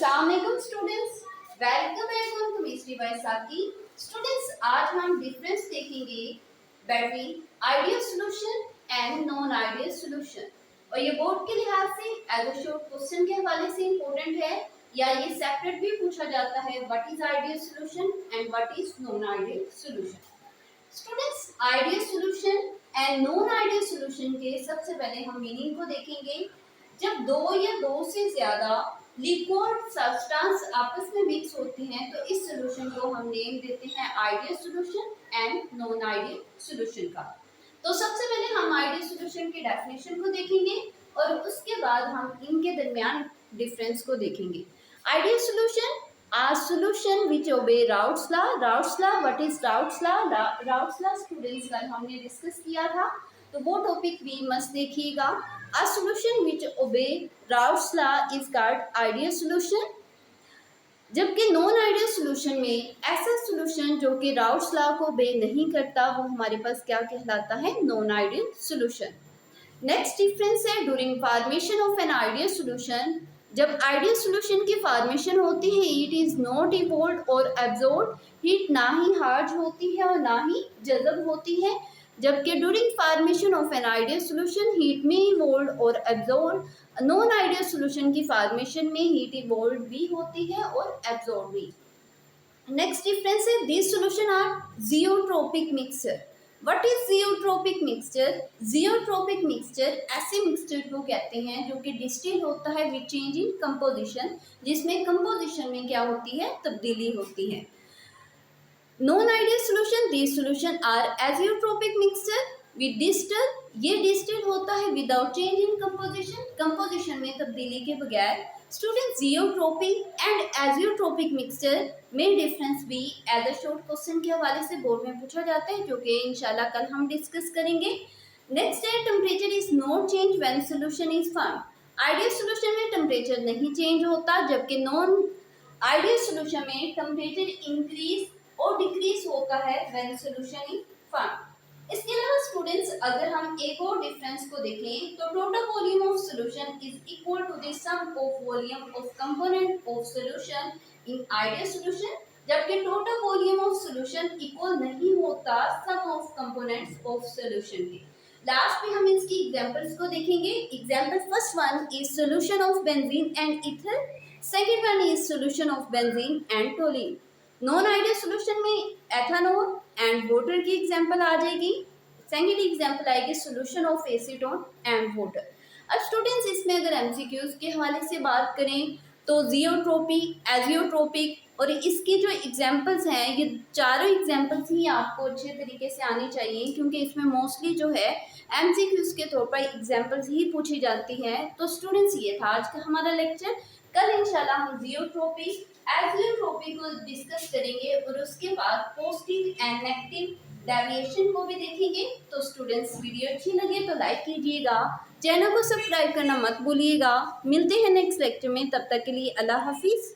अस्सलामुअलैकुम students, welcome back on chemistry bye साकी। Students, आज हम डिफरेंस देखेंगे between ideal solution and non ideal solution. और ये बोर्ड के लिहाज से एज अ शॉर्ट क्वेश्चन के हवाले से इम्पोर्टेंट है, या ये सेपरेट भी पूछा जाता है, what is ideal solution and what is non ideal solution. Students, ideal solution and non ideal solution के सबसे पहले हम मीनिंग को देखेंगे। जब दो या दो से ज्यादा लिक्विड सब्सटेंस आपस में मिक्स होती हैं तो इस सॉल्यूशन को हम नेम देते हैं ideal solution and non ideal solution का। तो सबसे पहले हम आइडियल सॉल्यूशन की डेफिनेशन को देखेंगे और उसके बाद हम इनके दरमियान डिफरेंस को देखेंगे। Ideal solution are solution which obey Raoult's law. Raoult's law, what is Raoult's law? Raoult's law students कल हमने डिस्कस किया था, तो वो टॉपिक भी मस्त देखिएगा। A solution which obey Raoult's law is called ideal solution। जबकि नॉन आइडियल सॉल्यूशन में ऐसा सॉल्यूशन जो कि राउल्ट्स लॉ को obey नहीं करता वो हमारे पास क्या कहलाता है? Non ideal solution. Next difference है during formation of an ideal solution. जब आइडियल सॉल्यूशन की फॉर्मेशन होती है इट इज नॉट इवोल्व और एब्जॉर्ब। हीट ना ही हार्ज होती है और ना ही जज़ब होती है, जबकि during formation of an ideal solution heat में इवोल्व और एब्जॉर्ब। नॉन आइडियल सॉल्यूशन की फॉर्मेशन में हीट इवोल्व भी होती है और एब्जॉर्ब भी। नेक्स्ट डिफरेंस है this solution are azeotropic mixture. What is azeotropic mixture? Azeotropic mixture ऐसे मिक्सचर को कहते हैं जो कि डिस्टिल होता है विद चेंज इन कंपोजिशन, जिसमें कंपोजिशन में क्या होती है? तब्दीली होती है। Non ideal solution this solution are azeotropic mixture with distil. ये डिस्टिल होता है without change in composition, composition में तब्दीली के बगैर। Student, zeotropic and azeotropic mixture में डिफरेंस भी एज अ शॉर्ट क्वेश्चन के हवाले से बोर्ड में पूछा जाता है, जो कि इंशाल्लाह कल हम डिस्कस करेंगे। नेक्स्ट है temperature is not change when solution is form. Ideal solution में टेम्परेचर नहीं चेंज होता, जबकि नॉन आइडियल सॉल्यूशन में टेम्परेचर इंक्रीज और डिक्रीज होता है व्हेन सॉल्यूशन इज फॉर्म। इसके अलावा स्टूडेंट्स, अगर हम एक और डिफरेंस को देखें तो total volume of solution is equal to the sum of volume of component of solution in ideal solution, जबकि total volume of solution equal नहीं होता sum of components of solution के। लास्ट में हम इसकी एग्जांपल्स को देखेंगे। Example first one is solution of benzene and ether, second one is solution of benzene and toluene. Non ideal solution में ethanol and water की एग्जांपल आ जाएगी। Second example आएगी solution of acetone and water. अब students, इसमें अगर MCQs के हवाले से बात करें तो जियोट्रोपिक, एजियोट्रोपिक और इसकी जो एग्जांपल्स हैं ये चारों एग्जांपल्स ही आपको अच्छे तरीके से आनी चाहिए, क्योंकि इसमें मोस्टली जो है एमसीक्यूज के तौर पर एग्जांपल्स ही पूछी जाती हैं। तो स्टूडेंट्स, ये था आज का हमारा लेक्चर। कल इंशाल्लाह हम जियोट्रोपिक, एजियोट्रोपिक को डिस्कस करेंगे और उसके बाद पॉजिटिव एंड नेगेटिव डेविएशन को भी देखेंगे। तो स्टूडेंट्स, वीडियो अच्छी लगे तो लाइक कीजिएगा, चैनल को सब्सक्राइब करना मत भूलिएगा। मिलते हैं नेक्स्ट लेक्चर में, तब तक के लिए अल्लाह हाफिज़।